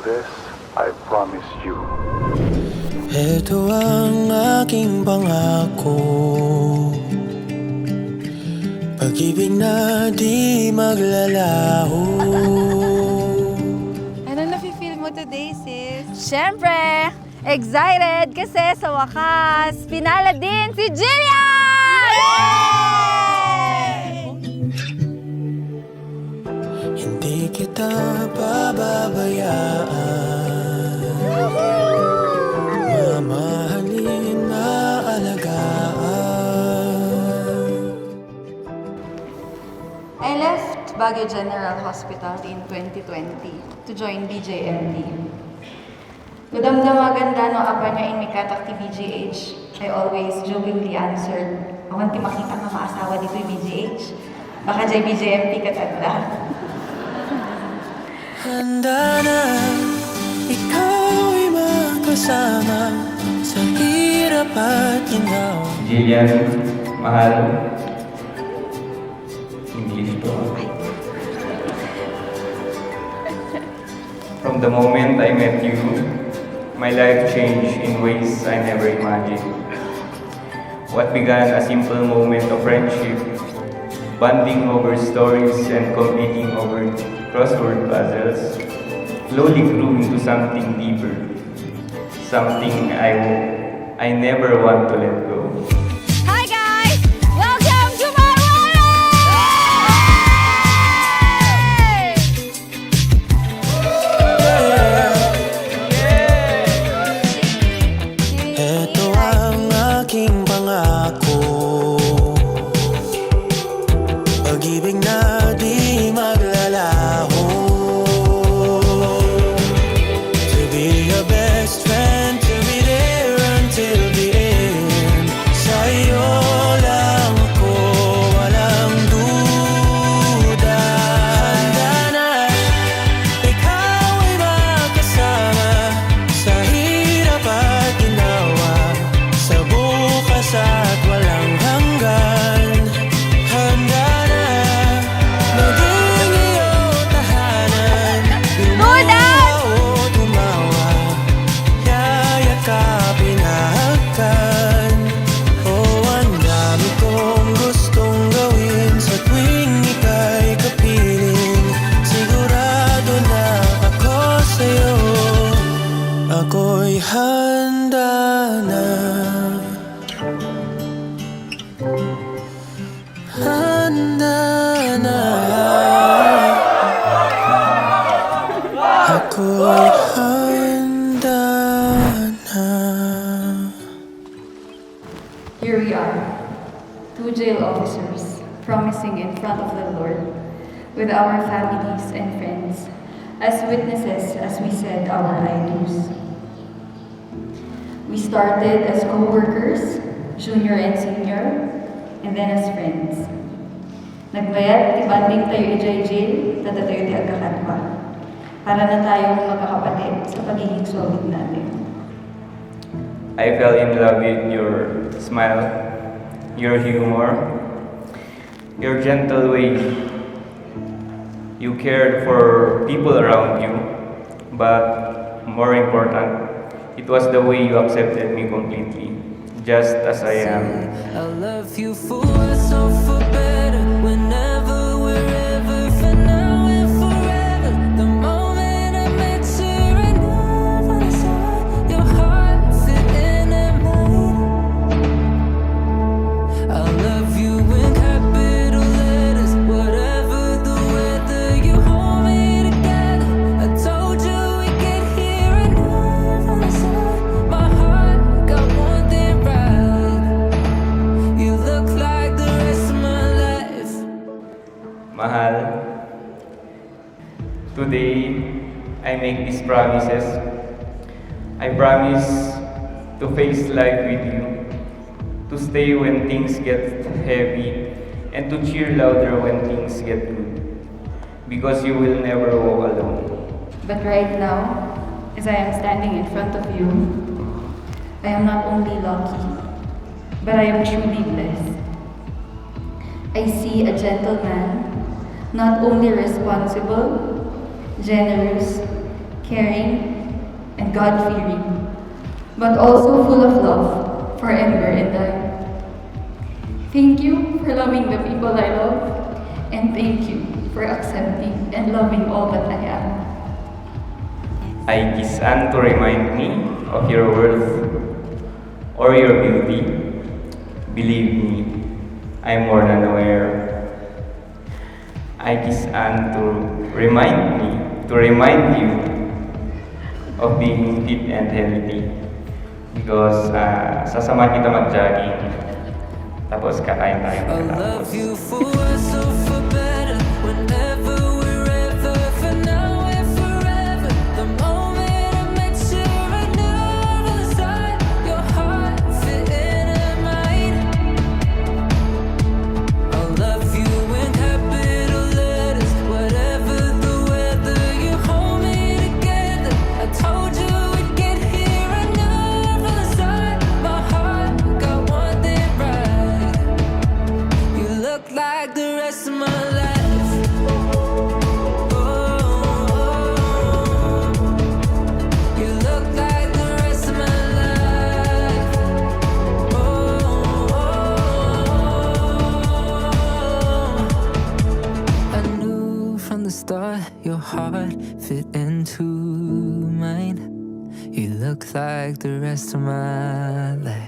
this, I promise you. Ito ang aking pangako, pag-ibig na di maglalaho. Ano nafe-feel mo today, sis? Siyempre, excited kasi sa wakas, pinala din si Jillian! Hindi kita pababayaan, mamahalin na alagaan. I left Baguio General Hospital in 2020 to join BJMP. Kudamdam aganda no apa niya in mikatak ti BGH. I always jokingly answered, awan ti makita nga maasawa dito yung BGH. Baka jay BJMP katanda. Handa na ikaw ay makasama sa hirap at ginawa. Jillian, mahal. English to. From the moment I met you, my life changed in ways I never imagined. What began a simple moment of friendship, bonding over stories and competing over crossword puzzles, slowly grew into something deeper, something I never want to let go. Hi guys! Welcome to my Ito ang aking pangako, pag-ibig na di maglalaho. To be your best friend, to be there until the end. Sa'yo lang ako, walang duda. Handa na ikaw ay makasama sa hirap at ginawa, sa bukas at walang hanggan. Handa na maging iyong tahanan, lumawa o tumawa, yayakapin hagkan. Oh, ang dami kong gustong gawin sa tuwing ika'y kapiling. Sigurado na ako sa'yo, ako'y handa na. Handa na. Ako'y handa na. Here we are, two jail officers, promising in front of the Lord, with our families and friends, as witnesses as we said our I do's. We started as co-workers, junior and senior, and then as friends. Nagbayad, tibanding tayo i-jail, tata tayo di agkakatwa. Para na tayong magkakapatid sa pagiging solid natin. I fell in love with your smile, your humor, your gentle way. You cared for people around you, but more important, it was the way you accepted me completely, just as I am. I love you for worse or for better, whenever, wherever, for now and forever. The moment I met you, I never saw your heart fit in mine. I love you in capital letters, whatever the weather. You hold me together. I told you we get here, I never saw my heart got more than right. You look like the rest of my life. Mahal, today I make these promises. I promise to face life with you, to stay when things get heavy, and to cheer louder when things get good. Because you will never walk alone. But right now, as I am standing in front of you, I am not only lucky, but I am truly blessed. I see a gentleman, not only responsible, generous, caring, and God-fearing, but also full of love for Ember and I. Thank you for loving the people I love, and thank you for accepting and loving all that I am. I kiss Anne to remind me of your worth or your beauty. Believe me, I'm more than aware. I kiss Anne to remind you of being fit and healthy. Because sasamahan kita mag-jogging, tapos kakain tayo I pagkatapos. love you for worse or for better. Whenever, wherever, for now and forever. The moment I met you, I knew inside your heart fit into mine. I love you in capital letters. Whatever the weather, you hold me together. I told you we'd get here. I knew inside my heart got one thing right. You look like the rest of my life. Oh, you look like the rest of my life. I knew from the start your heart fit into mine. You look like the rest of my life.